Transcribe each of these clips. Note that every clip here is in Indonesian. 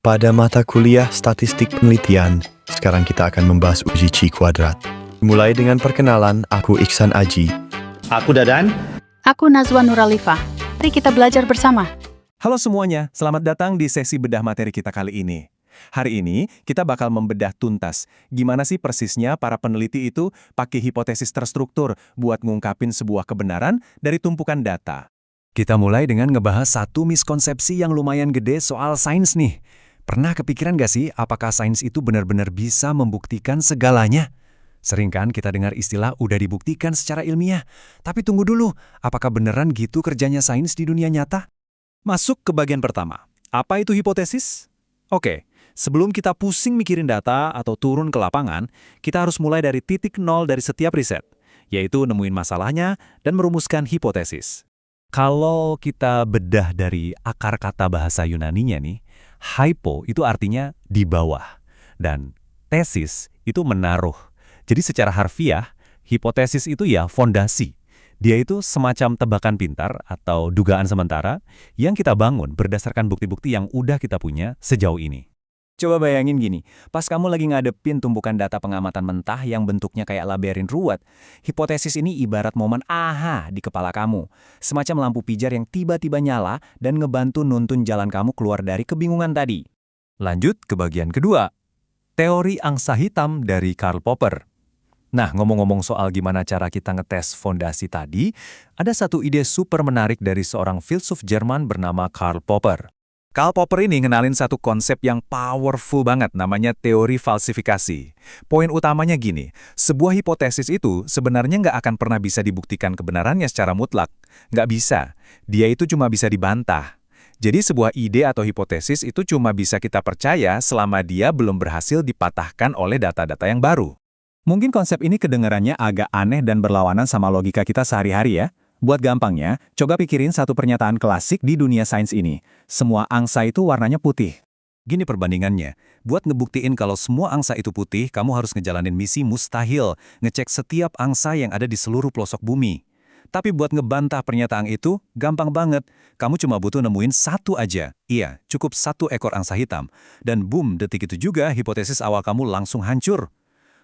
Pada mata kuliah Statistik Penelitian, sekarang kita akan membahas uji Chi kuadrat. Mulai dengan perkenalan, aku Iksan Aji. Aku Dadan. Aku Nazwa Nuralifah. Mari kita belajar bersama. Halo semuanya, selamat datang di sesi bedah materi kita kali ini. Hari ini, kita bakal membedah tuntas gimana sih persisnya para peneliti itu pakai hipotesis terstruktur buat ngungkapin sebuah kebenaran dari tumpukan data. Kita mulai dengan ngebahas satu miskonsepsi yang lumayan gede soal sains nih. Pernah kepikiran gak sih apakah sains itu benar-benar bisa membuktikan segalanya? Sering kan kita dengar istilah udah dibuktikan secara ilmiah. Tapi tunggu dulu, apakah beneran gitu kerjanya sains di dunia nyata? Masuk ke bagian pertama. Apa itu hipotesis? Oke, sebelum kita pusing mikirin data atau turun ke lapangan, kita harus mulai dari titik nol dari setiap riset, yaitu nemuin masalahnya dan merumuskan hipotesis. Kalau kita bedah dari akar kata bahasa Yunaninya nih, hypo itu artinya di bawah, dan tesis itu menaruh. Jadi secara harfiah, hipotesis itu ya fondasi. Dia itu semacam tebakan pintar atau dugaan sementara yang kita bangun berdasarkan bukti-bukti yang udah kita punya sejauh ini. Coba bayangin gini, pas kamu lagi ngadepin tumpukan data pengamatan mentah yang bentuknya kayak labirin ruwet, hipotesis ini ibarat momen aha di kepala kamu. Semacam lampu pijar yang tiba-tiba nyala dan ngebantu nuntun jalan kamu keluar dari kebingungan tadi. Lanjut ke bagian kedua, teori angsa hitam dari Karl Popper. Nah, ngomong-ngomong soal gimana cara kita ngetes fondasi tadi, ada satu ide super menarik dari seorang filsuf Jerman bernama Karl Popper. Karl Popper ini ngenalin satu konsep yang powerful banget, namanya teori falsifikasi. Poin utamanya gini, sebuah hipotesis itu sebenarnya nggak akan pernah bisa dibuktikan kebenarannya secara mutlak. Nggak bisa. Dia itu cuma bisa dibantah. Jadi sebuah ide atau hipotesis itu cuma bisa kita percaya selama dia belum berhasil dipatahkan oleh data-data yang baru. Mungkin konsep ini kedengarannya agak aneh dan berlawanan sama logika kita sehari-hari ya. Buat gampangnya, coba pikirin satu pernyataan klasik di dunia sains ini. Semua angsa itu warnanya putih. Gini perbandingannya, buat ngebuktiin kalau semua angsa itu putih, kamu harus ngejalanin misi mustahil, ngecek setiap angsa yang ada di seluruh pelosok bumi. Tapi buat ngebantah pernyataan itu, gampang banget. Kamu cuma butuh nemuin satu aja. Iya, cukup satu ekor angsa hitam. Dan boom, detik itu juga hipotesis awal kamu langsung hancur.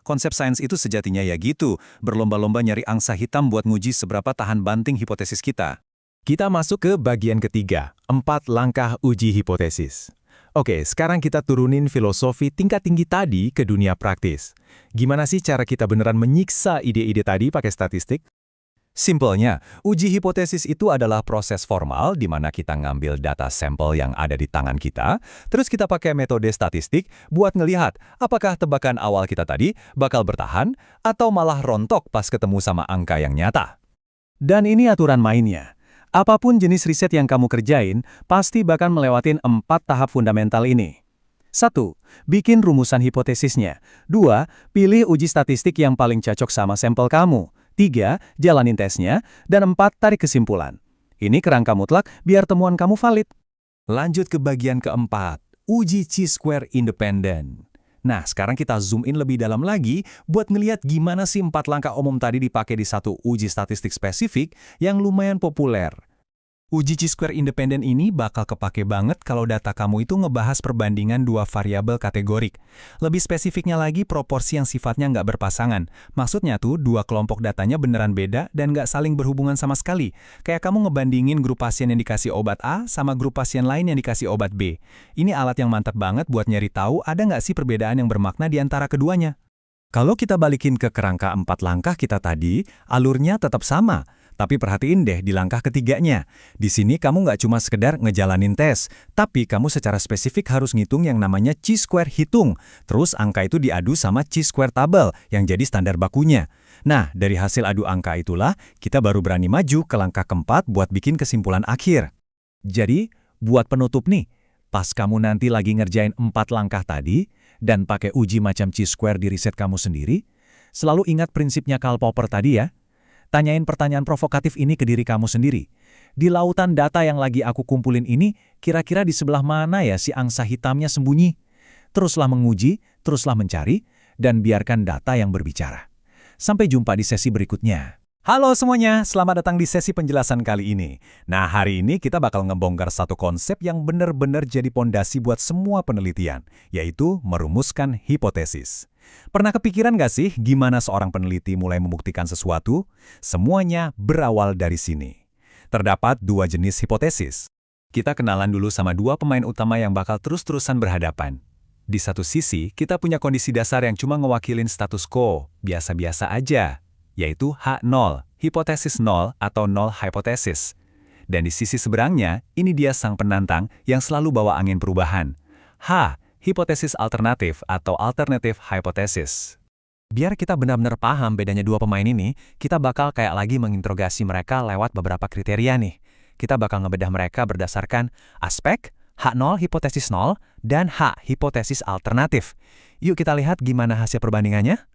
Konsep sains itu sejatinya ya gitu, berlomba-lomba nyari angsa hitam buat nguji seberapa tahan banting hipotesis kita. Kita masuk ke bagian ketiga, 4 langkah uji hipotesis. Oke, sekarang kita turunin filosofi tingkat tinggi tadi ke dunia praktis. Gimana sih cara kita beneran menyiksa ide-ide tadi pakai statistik? Simpelnya, uji hipotesis itu adalah proses formal di mana kita ngambil data sampel yang ada di tangan kita, terus kita pakai metode statistik buat ngelihat apakah tebakan awal kita tadi bakal bertahan atau malah rontok pas ketemu sama angka yang nyata. Dan ini aturan mainnya. Apapun jenis riset yang kamu kerjain, pasti bakal melewatin 4 tahap fundamental ini. 1. Bikin rumusan hipotesisnya. 2. Pilih uji statistik yang paling cocok sama sampel kamu. 3. Jalanin tesnya. Dan 4. Tarik kesimpulan. Ini kerangka mutlak biar temuan kamu valid. Lanjut ke bagian keempat, uji chi-square independen. Nah, sekarang kita zoom in lebih dalam lagi buat ngeliat gimana sih 4 langkah umum tadi dipakai di satu uji statistik spesifik yang lumayan populer. Uji chi-square independen ini bakal kepake banget kalau data kamu itu ngebahas perbandingan 2 variabel kategorik. Lebih spesifiknya lagi proporsi yang sifatnya nggak berpasangan. Maksudnya tuh 2 kelompok datanya beneran beda dan nggak saling berhubungan sama sekali. Kayak kamu ngebandingin grup pasien yang dikasih obat A sama grup pasien lain yang dikasih obat B. Ini alat yang mantap banget buat nyari tahu ada nggak sih perbedaan yang bermakna di antara keduanya. Kalau kita balikin ke kerangka 4 langkah kita tadi, alurnya tetap sama. Tapi perhatiin deh di langkah ketiganya. Di sini kamu nggak cuma sekedar ngejalanin tes, tapi kamu secara spesifik harus ngitung yang namanya chi-square hitung. Terus angka itu diadu sama chi-square tabel yang jadi standar bakunya. Nah, dari hasil adu angka itulah, kita baru berani maju ke langkah keempat buat bikin kesimpulan akhir. Jadi, buat penutup nih, pas kamu nanti lagi ngerjain 4 langkah tadi, dan pakai uji macam chi-square di riset kamu sendiri, selalu ingat prinsipnya Karl Popper tadi ya. Tanyain pertanyaan provokatif ini ke diri kamu sendiri. Di lautan data yang lagi aku kumpulin ini, kira-kira di sebelah mana ya si angsa hitamnya sembunyi? Teruslah menguji, teruslah mencari, dan biarkan data yang berbicara. Sampai jumpa di sesi berikutnya. Halo semuanya, selamat datang di sesi penjelasan kali ini. Nah, hari ini kita bakal ngebongkar satu konsep yang benar-benar jadi pondasi buat semua penelitian, yaitu merumuskan hipotesis. Pernah kepikiran nggak sih gimana seorang peneliti mulai membuktikan sesuatu? Semuanya berawal dari sini. Terdapat dua jenis hipotesis. Kita kenalan dulu sama dua pemain utama yang bakal terus-terusan berhadapan. Di satu sisi, kita punya kondisi dasar yang cuma ngewakilin status quo, biasa-biasa aja, yaitu H0, hipotesis nol atau nol hipotesis. Dan di sisi seberangnya, ini dia sang penantang yang selalu bawa angin perubahan. H, hipotesis alternatif atau alternative hypothesis. Biar kita benar-benar paham bedanya dua pemain ini, kita bakal kayak lagi menginterogasi mereka lewat beberapa kriteria nih. Kita bakal ngebedah mereka berdasarkan aspek, H0 hipotesis nol, dan H hipotesis alternatif. Yuk kita lihat gimana hasil perbandingannya.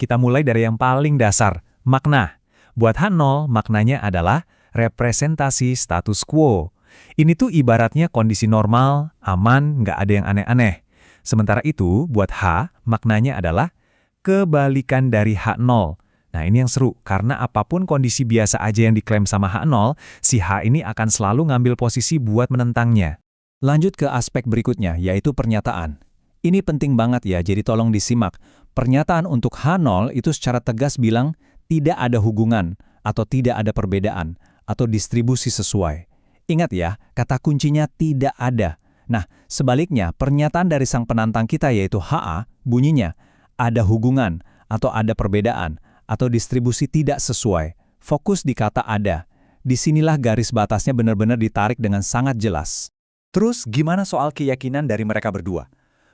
Kita mulai dari yang paling dasar, makna. Buat H0, maknanya adalah representasi status quo. Ini tuh ibaratnya kondisi normal, aman, nggak ada yang aneh-aneh. Sementara itu, buat H, maknanya adalah kebalikan dari H0. Nah, ini yang seru, karena apapun kondisi biasa aja yang diklaim sama H0, si H ini akan selalu ngambil posisi buat menentangnya. Lanjut ke aspek berikutnya, yaitu pernyataan. Ini penting banget ya, jadi tolong disimak. Pernyataan untuk H0 itu secara tegas bilang tidak ada hubungan, atau tidak ada perbedaan, atau distribusi sesuai. Ingat ya, kata kuncinya tidak ada. Nah, sebaliknya, pernyataan dari sang penantang kita yaitu HA, bunyinya ada hubungan, atau ada perbedaan, atau distribusi tidak sesuai. Fokus di kata ada. Disinilah garis batasnya benar-benar ditarik dengan sangat jelas. Terus, gimana soal keyakinan dari mereka berdua?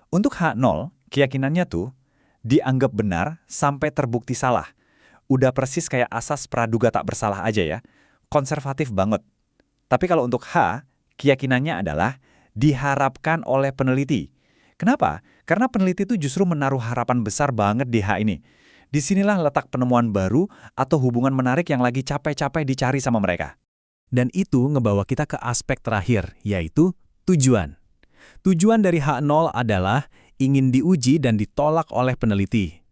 Untuk H0, keyakinannya tuh dianggap benar sampai terbukti salah. Udah persis kayak asas praduga tak bersalah aja ya. Konservatif banget. Tapi kalau untuk H, keyakinannya adalah diharapkan oleh peneliti. Kenapa? Karena peneliti itu justru menaruh harapan besar banget di H ini. Disinilah letak penemuan baru atau hubungan menarik yang lagi capek-capek dicari sama mereka. Dan itu ngebawa kita ke aspek terakhir, yaitu tujuan. Tujuan dari H0 adalah ingin diuji dan ditolak oleh peneliti.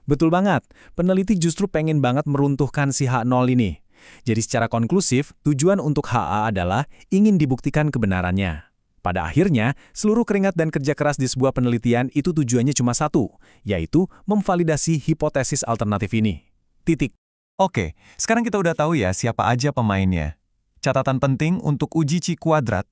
Betul banget, peneliti justru pengen banget meruntuhkan si H0 ini. Jadi secara konklusif, tujuan untuk HA adalah ingin dibuktikan kebenarannya. Pada akhirnya, seluruh keringat dan kerja keras di sebuah penelitian itu tujuannya cuma satu, yaitu memvalidasi hipotesis alternatif ini. Titik. Oke, sekarang kita udah tahu ya siapa aja pemainnya. Catatan penting untuk uji Chi kuadrat.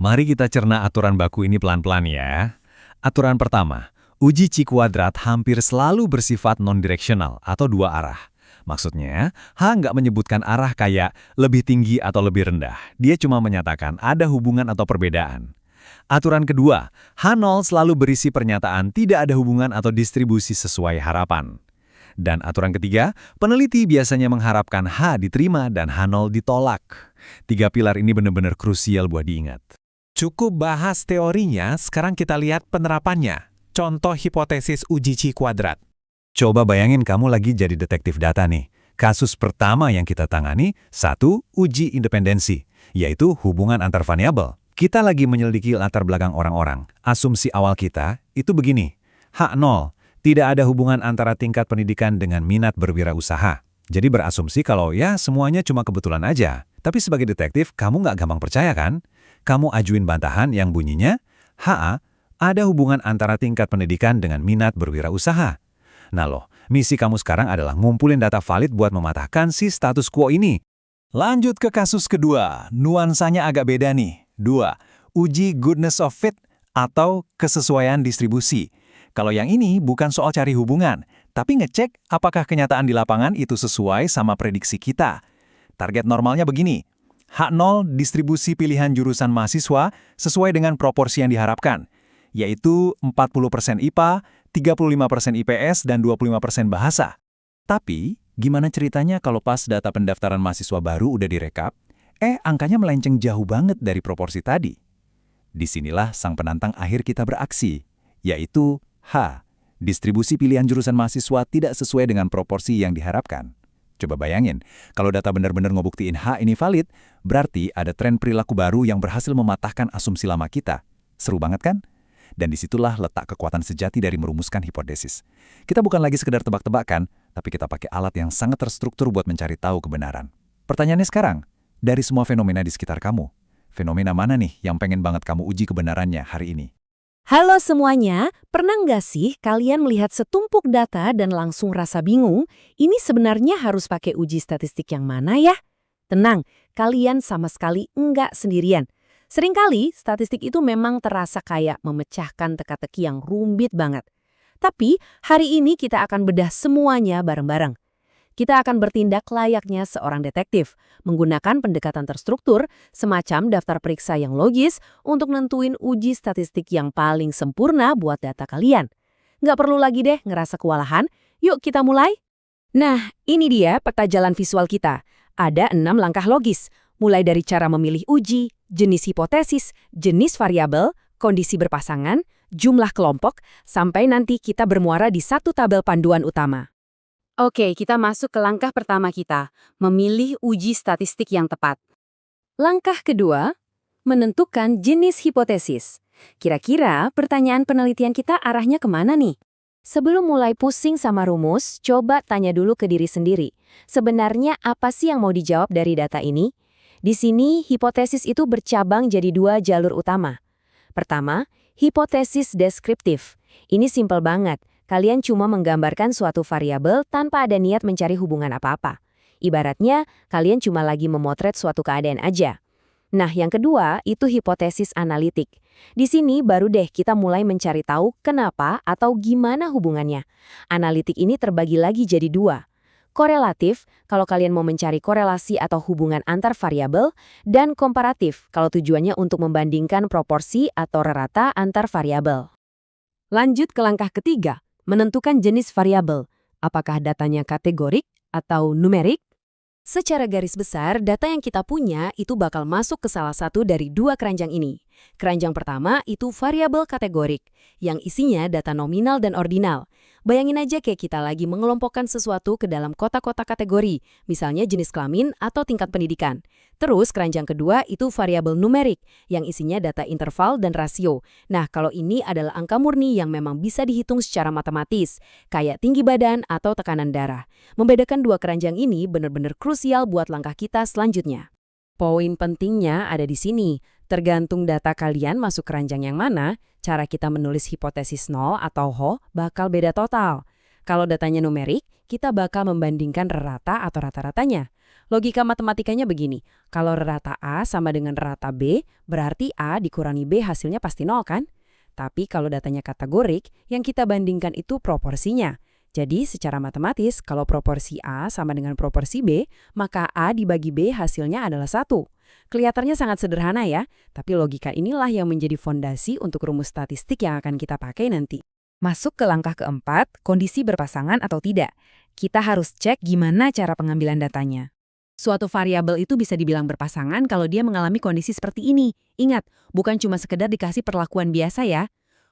Mari kita cerna aturan baku ini pelan-pelan ya. Aturan pertama, uji Chi kuadrat hampir selalu bersifat non-directional atau dua arah. Maksudnya, H nggak menyebutkan arah kayak lebih tinggi atau lebih rendah. Dia cuma menyatakan ada hubungan atau perbedaan. Aturan kedua, H0 selalu berisi pernyataan tidak ada hubungan atau distribusi sesuai harapan. Dan aturan ketiga, peneliti biasanya mengharapkan H diterima dan H0 ditolak. Tiga pilar ini benar-benar krusial buat diingat. Cukup bahas teorinya, sekarang kita lihat penerapannya. Contoh hipotesis uji Chi kuadrat. Coba bayangin kamu lagi jadi detektif data nih. Kasus pertama yang kita tangani, 1. Uji independensi, yaitu hubungan antar variabel. Kita lagi menyelidiki latar belakang orang-orang. Asumsi awal kita itu begini, H0, tidak ada hubungan antara tingkat pendidikan dengan minat berwirausaha. Jadi berasumsi kalau ya semuanya cuma kebetulan aja. Tapi sebagai detektif, kamu nggak gampang percaya kan? Kamu ajuin bantahan yang bunyinya, HA, ada hubungan antara tingkat pendidikan dengan minat berwirausaha. Nah loh, misi kamu sekarang adalah ngumpulin data valid buat mematahkan si status quo ini. Lanjut ke kasus kedua, nuansanya agak beda nih. 2. Uji goodness of fit atau kesesuaian distribusi. Kalau yang ini bukan soal cari hubungan, tapi ngecek apakah kenyataan di lapangan itu sesuai sama prediksi kita. Target normalnya begini, H0 distribusi pilihan jurusan mahasiswa sesuai dengan proporsi yang diharapkan, yaitu 40% IPA, 35% IPS, dan 25% bahasa. Tapi, gimana ceritanya kalau pas data pendaftaran mahasiswa baru udah direkap, angkanya melenceng jauh banget dari proporsi tadi. Disinilah sang penantang akhir kita beraksi, yaitu H. Distribusi pilihan jurusan mahasiswa tidak sesuai dengan proporsi yang diharapkan. Coba bayangin, kalau data benar-benar ngebuktiin H ini valid, berarti ada tren perilaku baru yang berhasil mematahkan asumsi lama kita. Seru banget kan? Dan disitulah letak kekuatan sejati dari merumuskan hipotesis. Kita bukan lagi sekedar tebak-tebakan, tapi kita pakai alat yang sangat terstruktur buat mencari tahu kebenaran. Pertanyaannya sekarang, dari semua fenomena di sekitar kamu, fenomena mana nih yang pengen banget kamu uji kebenarannya hari ini? Halo semuanya, pernah nggak sih kalian melihat setumpuk data dan langsung rasa bingung? Ini sebenarnya harus pakai uji statistik yang mana ya? Tenang, kalian sama sekali nggak sendirian. Seringkali statistik itu memang terasa kayak memecahkan teka-teki yang rumit banget. Tapi hari ini kita akan bedah semuanya bareng-bareng. Kita akan bertindak layaknya seorang detektif, menggunakan pendekatan terstruktur, semacam daftar periksa yang logis untuk nentuin uji statistik yang paling sempurna buat data kalian. Nggak perlu lagi deh ngerasa kewalahan, yuk kita mulai. Nah, ini dia peta jalan visual kita. Ada 6 langkah logis, mulai dari cara memilih uji, jenis hipotesis, jenis variabel, kondisi berpasangan, jumlah kelompok, sampai nanti kita bermuara di satu tabel panduan utama. Oke, kita masuk ke langkah pertama kita, memilih uji statistik yang tepat. Langkah kedua, menentukan jenis hipotesis. Kira-kira pertanyaan penelitian kita arahnya kemana nih? Sebelum mulai pusing sama rumus, coba tanya dulu ke diri sendiri. Sebenarnya apa sih yang mau dijawab dari data ini? Di sini, hipotesis itu bercabang jadi 2 jalur utama. Pertama, hipotesis deskriptif. Ini simpel banget. Kalian cuma menggambarkan suatu variabel tanpa ada niat mencari hubungan apa-apa. Ibaratnya, kalian cuma lagi memotret suatu keadaan aja. Nah, yang kedua itu hipotesis analitik. Di sini baru deh kita mulai mencari tahu kenapa atau gimana hubungannya. Analitik ini terbagi lagi jadi 2. Korelatif, kalau kalian mau mencari korelasi atau hubungan antar variabel, dan komparatif, kalau tujuannya untuk membandingkan proporsi atau rata antar variabel. Lanjut ke langkah ketiga, menentukan jenis variabel. Apakah datanya kategorik atau numerik? Secara garis besar, data yang kita punya itu bakal masuk ke salah satu dari 2 keranjang ini. Keranjang pertama itu variabel kategorik, yang isinya data nominal dan ordinal. Bayangin aja kayak kita lagi mengelompokkan sesuatu ke dalam kotak-kotak kategori, misalnya jenis kelamin atau tingkat pendidikan. Terus keranjang kedua itu variabel numerik, yang isinya data interval dan rasio. Nah, kalau ini adalah angka murni yang memang bisa dihitung secara matematis, kayak tinggi badan atau tekanan darah. Membedakan 2 keranjang ini benar-benar krusial buat langkah kita selanjutnya. Poin pentingnya ada di sini. Tergantung data kalian masuk keranjang yang mana, cara kita menulis hipotesis 0 atau HO bakal beda total. Kalau datanya numerik, kita bakal membandingkan rata atau rata-ratanya. Logika matematikanya begini, kalau rata A sama dengan rata B, berarti A dikurangi B hasilnya pasti 0 kan? Tapi kalau datanya kategorik, yang kita bandingkan itu proporsinya. Jadi secara matematis, kalau proporsi A sama dengan proporsi B, maka A dibagi B hasilnya adalah 1. Kelihatannya sangat sederhana ya, tapi logika inilah yang menjadi fondasi untuk rumus statistik yang akan kita pakai nanti. Masuk ke langkah keempat, kondisi berpasangan atau tidak. Kita harus cek gimana cara pengambilan datanya. Suatu variabel itu bisa dibilang berpasangan kalau dia mengalami kondisi seperti ini. Ingat, bukan cuma sekedar dikasih perlakuan biasa ya.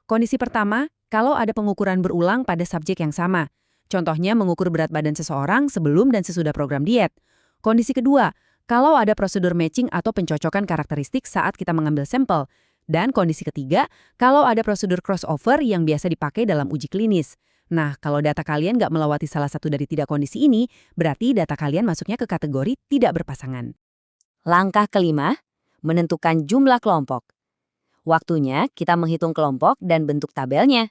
Kondisi pertama, kalau ada pengukuran berulang pada subjek yang sama. Contohnya mengukur berat badan seseorang sebelum dan sesudah program diet. Kondisi kedua, kalau ada prosedur matching atau pencocokan karakteristik saat kita mengambil sampel. Dan kondisi ketiga, kalau ada prosedur crossover yang biasa dipakai dalam uji klinis. Nah, kalau data kalian nggak melewati salah satu dari 3 kondisi ini, berarti data kalian masuknya ke kategori tidak berpasangan. Langkah kelima, menentukan jumlah kelompok. Waktunya kita menghitung kelompok dan bentuk tabelnya.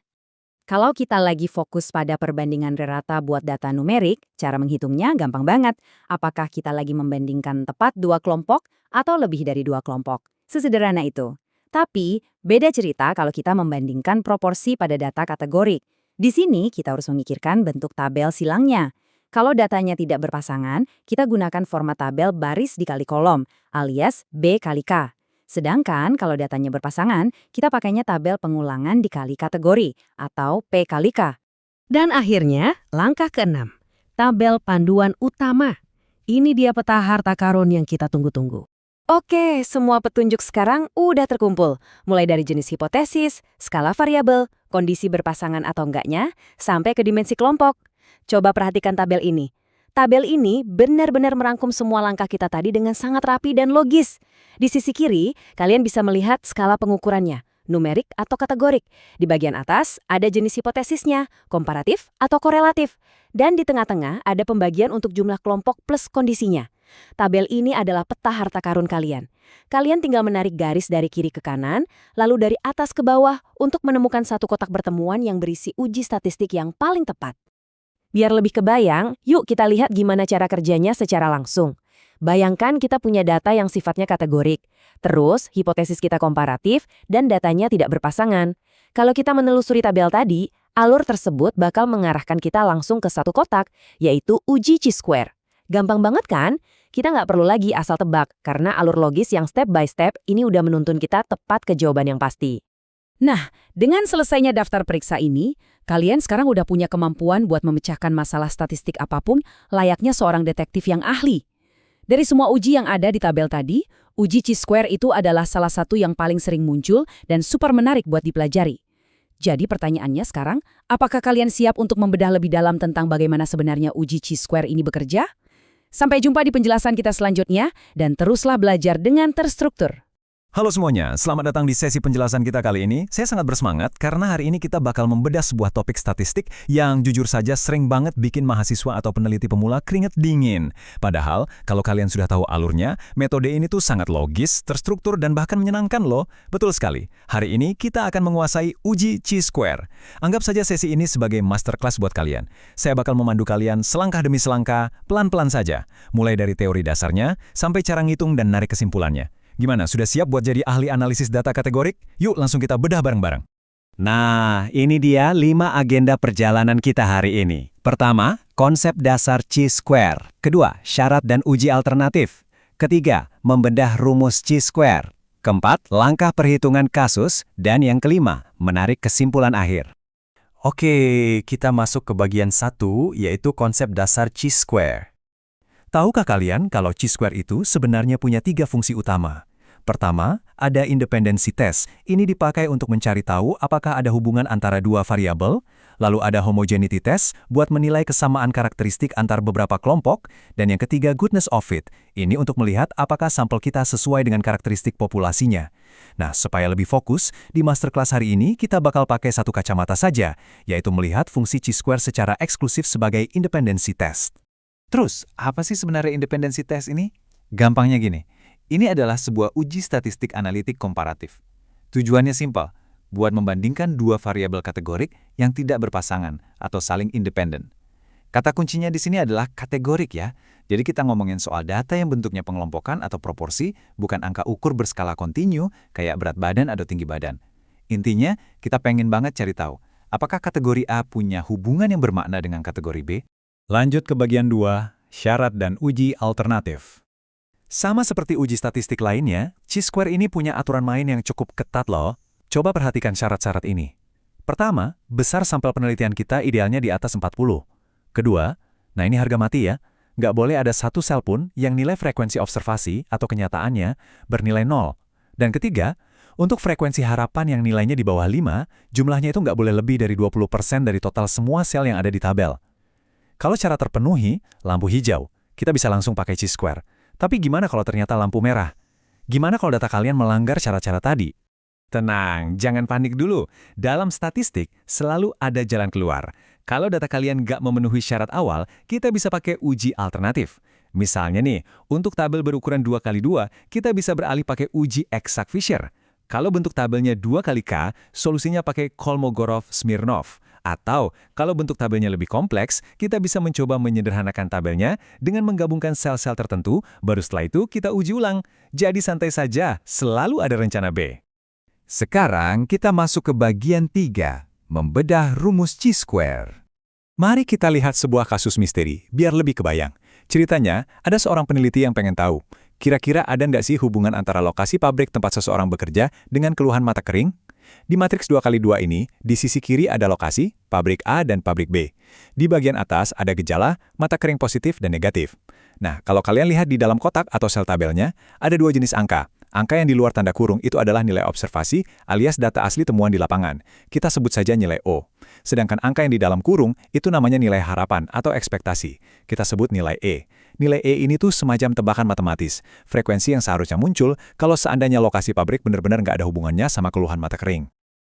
Kalau kita lagi fokus pada perbandingan rata buat data numerik, cara menghitungnya gampang banget. Apakah kita lagi membandingkan tepat 2 kelompok atau lebih dari 2 kelompok? Sesederhana itu. Tapi, beda cerita kalau kita membandingkan proporsi pada data kategorik. Di sini kita harus memikirkan bentuk tabel silangnya. Kalau datanya tidak berpasangan, kita gunakan format tabel baris dikali kolom, alias B kali K. Sedangkan kalau datanya berpasangan, kita pakainya tabel pengulangan dikali kategori atau P kali K. Dan akhirnya, langkah ke-6, tabel panduan utama. Ini dia peta harta karun yang kita tunggu-tunggu. Oke, semua petunjuk sekarang udah terkumpul. Mulai dari jenis hipotesis, skala variabel, kondisi berpasangan atau enggaknya, sampai ke dimensi kelompok. Coba perhatikan tabel ini. Tabel ini benar-benar merangkum semua langkah kita tadi dengan sangat rapi dan logis. Di sisi kiri, kalian bisa melihat skala pengukurannya. numerik atau kategorik. Di bagian atas ada jenis hipotesisnya, komparatif atau korelatif. Dan di tengah-tengah ada pembagian untuk jumlah kelompok plus kondisinya. Tabel ini adalah peta harta karun kalian. Kalian tinggal menarik garis dari kiri ke kanan, lalu dari atas ke bawah untuk menemukan satu kotak pertemuan yang berisi uji statistik yang paling tepat. Biar lebih kebayang, yuk kita lihat gimana cara kerjanya secara langsung. Bayangkan kita punya data yang sifatnya kategorik. Terus, hipotesis kita komparatif dan datanya tidak berpasangan. Kalau kita menelusuri tabel tadi, alur tersebut bakal mengarahkan kita langsung ke satu kotak, yaitu uji chi-square. Gampang banget kan? Kita nggak perlu lagi asal tebak, karena alur logis yang step by step ini udah menuntun kita tepat ke jawaban yang pasti. Nah, dengan selesainya daftar periksa ini, kalian sekarang udah punya kemampuan buat memecahkan masalah statistik apapun layaknya seorang detektif yang ahli. Dari semua uji yang ada di tabel tadi, uji chi-square itu adalah salah satu yang paling sering muncul dan super menarik buat dipelajari. Jadi pertanyaannya sekarang, apakah kalian siap untuk membedah lebih dalam tentang bagaimana sebenarnya uji chi-square ini bekerja? Sampai jumpa di penjelasan kita selanjutnya, dan teruslah belajar dengan terstruktur. Halo semuanya, selamat datang di sesi penjelasan kita kali ini. Saya sangat bersemangat karena hari ini kita bakal membedah sebuah topik statistik yang jujur saja sering banget bikin mahasiswa atau peneliti pemula keringet dingin. Padahal, kalau kalian sudah tahu alurnya, metode ini tuh sangat logis, terstruktur, dan bahkan menyenangkan loh. Betul sekali. Hari ini kita akan menguasai uji chi-square. Anggap saja sesi ini sebagai masterclass buat kalian. Saya bakal memandu kalian selangkah demi selangkah, pelan-pelan saja. Mulai dari teori dasarnya, sampai cara ngitung dan narik kesimpulannya. Gimana, sudah siap buat jadi ahli analisis data kategorik? Yuk langsung kita bedah bareng-bareng. Nah, ini dia 5 agenda perjalanan kita hari ini. Pertama, konsep dasar chi-square. Kedua, syarat dan uji alternatif. Ketiga, membedah rumus chi-square. Keempat, langkah perhitungan kasus. Dan yang kelima, menarik kesimpulan akhir. Oke, kita masuk ke bagian 1, yaitu konsep dasar chi-square. Tahukah kalian kalau chi-square itu sebenarnya punya 3 fungsi utama? Pertama, ada independency test. Ini dipakai untuk mencari tahu apakah ada hubungan antara dua variabel. Lalu ada homogeneity test buat menilai kesamaan karakteristik antar beberapa kelompok. Dan yang ketiga, goodness of fit. Ini untuk melihat apakah sampel kita sesuai dengan karakteristik populasinya. Nah, supaya lebih fokus, di masterclass hari ini kita bakal pakai satu kacamata saja, yaitu melihat fungsi chi-square secara eksklusif sebagai independency test. Terus, apa sih sebenarnya independency test ini? Gampangnya gini, ini adalah sebuah uji statistik analitik komparatif. Tujuannya simpel, buat membandingkan dua variabel kategorik yang tidak berpasangan atau saling independen. Kata kuncinya di sini adalah kategorik ya. Jadi kita ngomongin soal data yang bentuknya pengelompokan atau proporsi, bukan angka ukur berskala kontinu kayak berat badan atau tinggi badan. Intinya, kita pengen banget cari tahu, apakah kategori A punya hubungan yang bermakna dengan kategori B? Lanjut ke bagian 2, syarat dan uji alternatif. Sama seperti uji statistik lainnya, chi-square ini punya aturan main yang cukup ketat loh. Coba perhatikan syarat-syarat ini. Pertama, besar sampel penelitian kita idealnya di atas 40. Kedua, nah ini harga mati ya, nggak boleh ada satu sel pun yang nilai frekuensi observasi atau kenyataannya bernilai 0. Dan ketiga, untuk frekuensi harapan yang nilainya di bawah 5, jumlahnya itu nggak boleh lebih dari 20% dari total semua sel yang ada di tabel. Kalau syarat terpenuhi, lampu hijau, kita bisa langsung pakai chi-square. Tapi gimana kalau ternyata lampu merah? Gimana kalau data kalian melanggar syarat-syarat tadi? Tenang, jangan panik dulu. Dalam statistik, selalu ada jalan keluar. Kalau data kalian nggak memenuhi syarat awal, kita bisa pakai uji alternatif. Misalnya nih, untuk tabel berukuran 2x2, kita bisa beralih pakai uji Exact-Fisher. Kalau bentuk tabelnya 2x K, solusinya pakai Kolmogorov-Smirnov. Atau, kalau bentuk tabelnya lebih kompleks, kita bisa mencoba menyederhanakan tabelnya dengan menggabungkan sel-sel tertentu, baru setelah itu kita uji ulang. Jadi santai saja, selalu ada rencana B. Sekarang kita masuk ke bagian 3, membedah rumus chi-square. Mari kita lihat sebuah kasus misteri, biar lebih kebayang. Ceritanya, ada seorang peneliti yang pengen tahu, kira-kira ada nggak sih hubungan antara lokasi pabrik tempat seseorang bekerja dengan keluhan mata kering? Di matriks 2x2 ini, di sisi kiri ada lokasi, pabrik A dan pabrik B. Di bagian atas ada gejala, mata kering positif dan negatif. Nah, kalau kalian lihat di dalam kotak atau sel tabelnya, ada dua jenis angka. Angka yang di luar tanda kurung itu adalah nilai observasi alias data asli temuan di lapangan. Kita sebut saja nilai O. Sedangkan angka yang di dalam kurung itu namanya nilai harapan atau ekspektasi. Kita sebut nilai E. Nilai E ini tuh semacam tebakan matematis, frekuensi yang seharusnya muncul kalau seandainya lokasi pabrik benar-benar nggak ada hubungannya sama keluhan mata kering.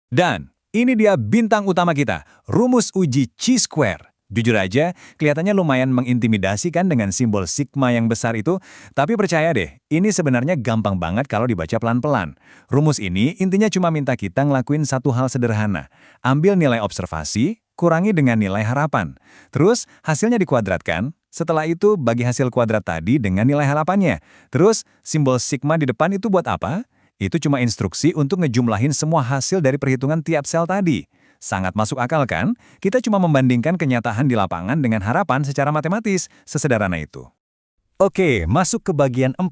Dan ini dia bintang utama kita, rumus uji chi-square. Jujur aja, kelihatannya lumayan mengintimidasi kan dengan simbol sigma yang besar itu, tapi percaya deh, ini sebenarnya gampang banget kalau dibaca pelan-pelan. Rumus ini intinya cuma minta kita ngelakuin satu hal sederhana. Ambil nilai observasi, kurangi dengan nilai harapan. Terus hasilnya dikuadratkan, setelah itu bagi hasil kuadrat tadi dengan nilai harapannya. Terus simbol sigma di depan itu buat apa? Itu cuma instruksi untuk ngejumlahin semua hasil dari perhitungan tiap sel tadi. Sangat masuk akal kan? Kita cuma membandingkan kenyataan di lapangan dengan harapan secara matematis, sesederhana itu. Oke, masuk ke bagian 4,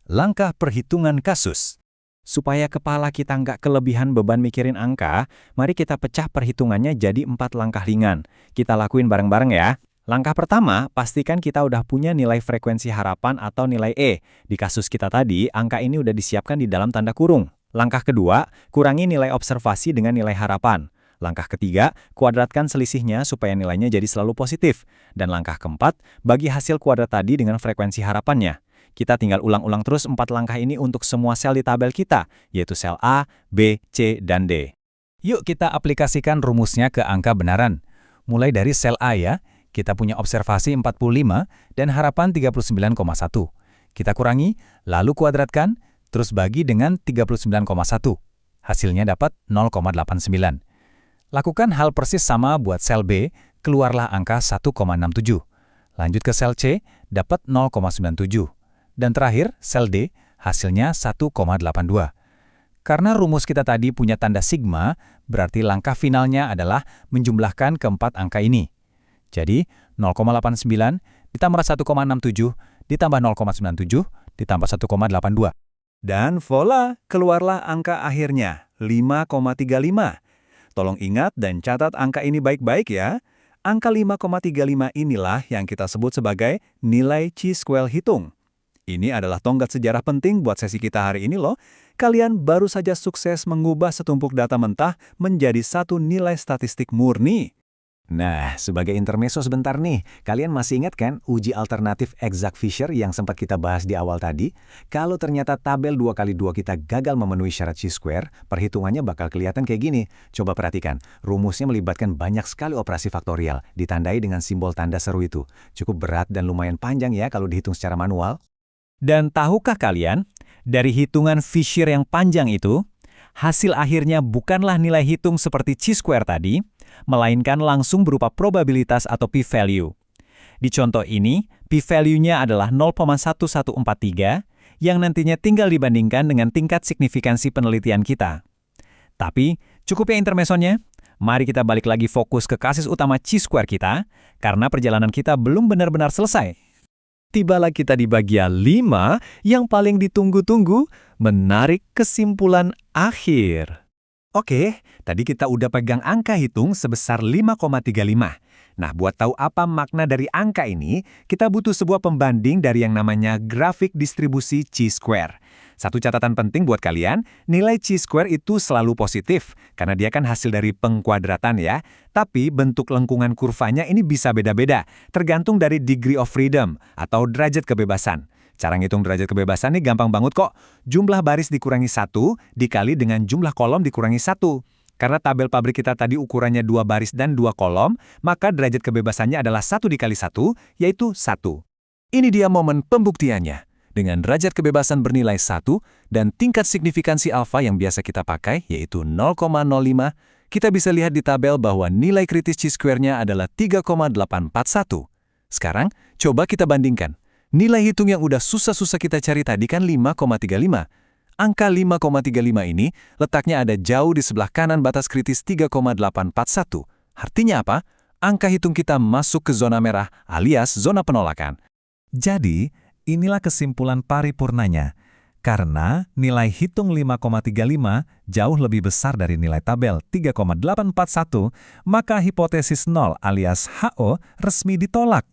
langkah perhitungan kasus. Supaya kepala kita nggak kelebihan beban mikirin angka, mari kita pecah perhitungannya jadi 4 langkah ringan. Kita lakuin bareng-bareng ya. Langkah pertama, pastikan kita udah punya nilai frekuensi harapan atau nilai E. Di kasus kita tadi, angka ini udah disiapkan di dalam tanda kurung. Langkah kedua, kurangi nilai observasi dengan nilai harapan. Langkah ketiga, kuadratkan selisihnya supaya nilainya jadi selalu positif. Dan langkah keempat, bagi hasil kuadrat tadi dengan frekuensi harapannya. Kita tinggal ulang-ulang terus 4 langkah ini untuk semua sel di tabel kita, yaitu sel A, B, C, dan D. Yuk kita aplikasikan rumusnya ke angka benaran. Mulai dari sel A ya, kita punya observasi 45 dan harapan 39,1. Kita kurangi, lalu kuadratkan, terus bagi dengan 39,1. Hasilnya dapat 0,89. Lakukan hal persis sama buat sel B, keluarlah angka 1,67. Lanjut ke sel C, dapat 0,97. Dan terakhir, sel D, hasilnya 1,82. Karena rumus kita tadi punya tanda sigma, berarti langkah finalnya adalah menjumlahkan keempat angka ini. Jadi, 0,89 ditambah 1,67 ditambah 0,97 ditambah 1,82. Dan voila, keluarlah angka akhirnya, 5,35. Tolong ingat dan catat angka ini baik-baik ya. Angka 5,35 inilah yang kita sebut sebagai nilai chi-square hitung. Ini adalah tonggak sejarah penting buat sesi kita hari ini loh. Kalian baru saja sukses mengubah setumpuk data mentah menjadi satu nilai statistik murni. Nah, sebagai intermezzo sebentar nih, kalian masih ingat kan uji alternatif Exact-Fisher yang sempat kita bahas di awal tadi? Kalau ternyata tabel 2x2 kita gagal memenuhi syarat chi-square, perhitungannya bakal kelihatan kayak gini. Coba perhatikan, rumusnya melibatkan banyak sekali operasi faktorial, ditandai dengan simbol tanda seru itu. Cukup berat dan lumayan panjang ya kalau dihitung secara manual. Dan tahukah kalian, dari hitungan Fisher yang panjang itu, hasil akhirnya bukanlah nilai hitung seperti chi-square tadi, melainkan langsung berupa probabilitas atau p-value. Di contoh ini, p-value-nya adalah 0,1143 yang nantinya tinggal dibandingkan dengan tingkat signifikansi penelitian kita. Tapi, cukup ya intermezzonya? Mari kita balik lagi fokus ke kasus utama chi-square kita, karena perjalanan kita belum benar-benar selesai. Tibalah kita di bagian 5 yang paling ditunggu-tunggu, menarik kesimpulan akhir. Oke, tadi kita udah pegang angka hitung sebesar 5,35. Nah, buat tahu apa makna dari angka ini, kita butuh sebuah pembanding dari yang namanya grafik distribusi chi-square. Satu catatan penting buat kalian, nilai chi-square itu selalu positif, karena dia kan hasil dari pengkuadratan ya. Tapi bentuk lengkungan kurvanya ini bisa beda-beda, tergantung dari degree of freedom atau derajat kebebasan. Cara ngitung derajat kebebasan ini gampang banget kok. Jumlah baris dikurangi 1 dikali dengan jumlah kolom dikurangi 1. Karena tabel pabrik kita tadi ukurannya 2 baris dan 2 kolom, maka derajat kebebasannya adalah 1 dikali 1, yaitu 1. Ini dia momen pembuktiannya. Dengan derajat kebebasan bernilai 1 dan tingkat signifikansi alfa yang biasa kita pakai, yaitu 0,05, kita bisa lihat di tabel bahwa nilai kritis chi-square-nya adalah 3,841. Sekarang, coba kita bandingkan. Nilai hitung yang udah susah-susah kita cari tadi kan 5,35. Angka 5,35 ini letaknya ada jauh di sebelah kanan batas kritis 3,841. Artinya apa? Angka hitung kita masuk ke zona merah alias zona penolakan. Jadi, inilah kesimpulan paripurnanya. Karena nilai hitung 5,35 jauh lebih besar dari nilai tabel 3,841, maka hipotesis 0 alias HO resmi ditolak.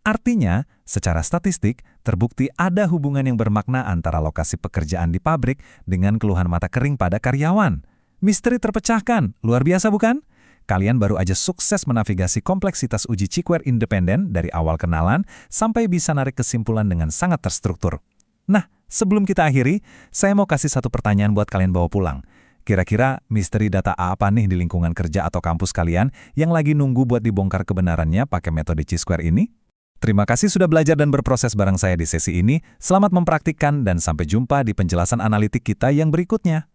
Artinya, secara statistik, terbukti ada hubungan yang bermakna antara lokasi pekerjaan di pabrik dengan keluhan mata kering pada karyawan. Misteri terpecahkan, luar biasa bukan? kalian baru aja sukses menavigasi kompleksitas uji Chikware independen dari awal kenalan sampai bisa narik kesimpulan dengan sangat terstruktur. Nah, sebelum kita akhiri, saya mau kasih satu pertanyaan buat kalian bawa pulang. Kira-kira misteri data apa nih di lingkungan kerja atau kampus kalian yang lagi nunggu buat dibongkar kebenarannya pakai metode Chi-square ini? Terima kasih sudah belajar dan berproses bareng saya di sesi ini. Selamat mempraktikkan dan sampai jumpa di penjelasan analitik kita yang berikutnya.